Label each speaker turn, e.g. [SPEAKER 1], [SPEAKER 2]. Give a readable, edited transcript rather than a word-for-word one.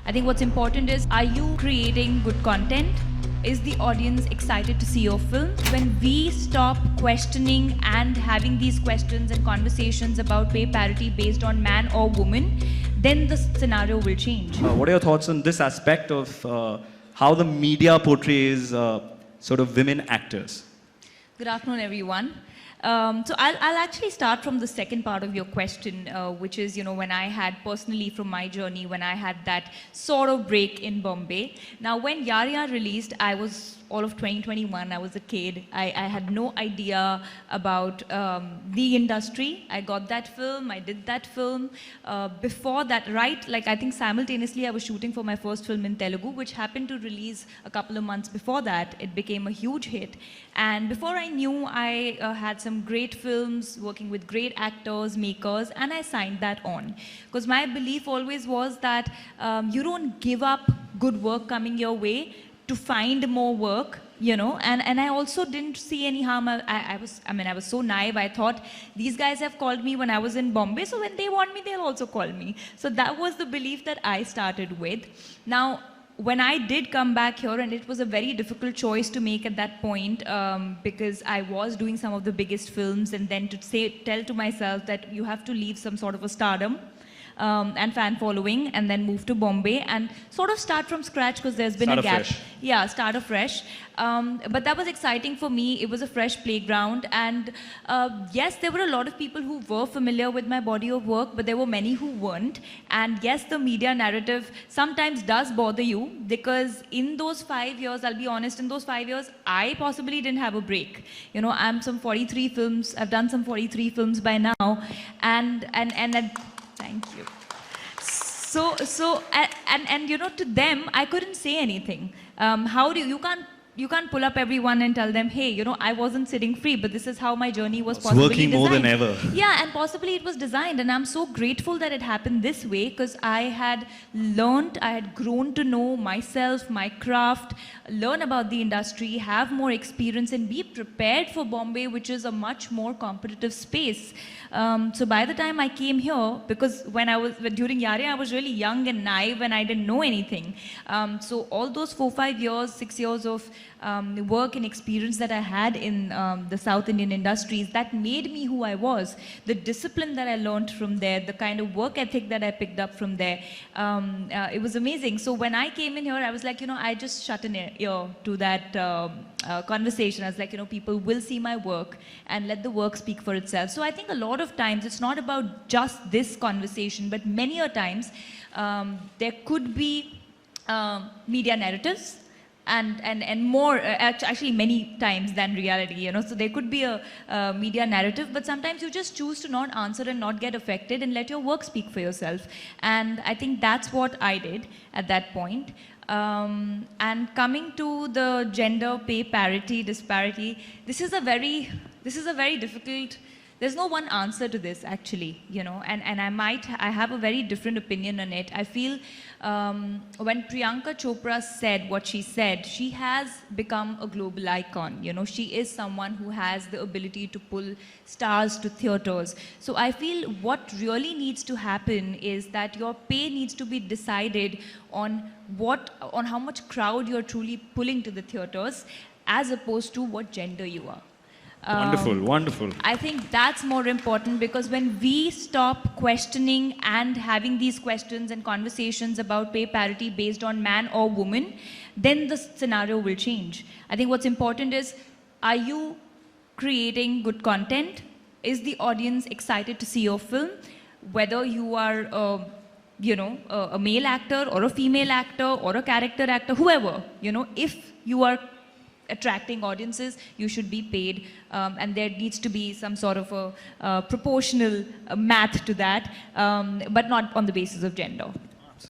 [SPEAKER 1] I think what's important is, are you creating good content? Is the audience excited to see your film? When we stop questioning and having these questions and conversations about pay parity based on man or woman, then the scenario will change.
[SPEAKER 2] What are your thoughts on this aspect of how the media portrays sort of women actors?
[SPEAKER 1] Good afternoon, everyone. So I'll actually start from the second part of your question, which is, when I had personally from my journey, when I had that sort of break in Bombay. Now, when Yaar Yaar released, I was all of 2021. I was a kid. I had no idea about the industry. I got that film. I did that film. Before that, I think simultaneously I was shooting for my first film in Telugu, which happened to release a couple of months before that. It became a huge hit. And before I knew, I had some great films, working with great actors, makers, and I signed that on. Because my belief always was that you don't give up good work coming your way to find more work, and I also didn't see any harm. I was so naive. I thought these guys have called me when I was in Bombay, so when they want me, they'll also call me. So that was the belief that I started with. Now, when I did come back here, and it was a very difficult choice to make at that point, because I was doing some of the biggest films, and then to tell to myself that you have to leave some sort of a stardom and fan following, and then move to Bombay and sort of start from scratch, because there's been a gap.
[SPEAKER 2] Fresh.
[SPEAKER 1] Yeah, start afresh. But that was exciting for me. It was a fresh playground, and yes, there were a lot of people who were familiar with my body of work, but there were many who weren't. And yes, the media narrative sometimes does bother you, because in those 5 years, I'll be honest, in those 5 years, I possibly didn't have a break. I'm some 43 films. I've done some 43 films by now, and thank you. So to them, I couldn't say anything. How do you can't pull up everyone and tell them, hey, I wasn't sitting free, but this is how my journey was possibly
[SPEAKER 2] working
[SPEAKER 1] designed.
[SPEAKER 2] more than ever.
[SPEAKER 1] Yeah, and possibly it was designed, and I'm so grateful that it happened this way, because I had learned, I had grown to know myself, my craft, learn about the industry, have more experience, and be prepared for Bombay, which is a much more competitive space. So by the time I came here, because during Yaar Yaar, I was really young and naive, and I didn't know anything. So all those 4-5 years, 6 years of work and experience that I had in the South Indian industries, that made me who I was. The discipline that I learned from there, the kind of work ethic that I picked up from there, it was amazing. So when I came in here, I was like, I just shut an ear to that conversation. I was like, people will see my work and let the work speak for itself. So I think a lot of times it's not about just this conversation, but many a times there could be media narratives, and more, actually many times than reality, so there could be a media narrative, but sometimes you just choose to not answer and not get affected and let your work speak for yourself. And I think that's what I did at that point. And coming to the gender pay parity, disparity, this is a very difficult. There's no one answer to this, actually, and I have a very different opinion on it. I feel when Priyanka Chopra said what she said, she has become a global icon. She is someone who has the ability to pull stars to theaters. So I feel what really needs to happen is that your pay needs to be decided on how much crowd you're truly pulling to the theaters, as opposed to what gender you are.
[SPEAKER 2] Wonderful.
[SPEAKER 1] I think that's more important, because when we stop questioning and having these questions and conversations about pay parity based on man or woman, then the scenario will change. I think what's important is, are you creating good content? Is the audience excited to see your film? Whether you are a male actor or a female actor or a character actor, whoever, if you are attracting audiences, you should be paid, and there needs to be some sort of a proportional math to that, but not on the basis of gender.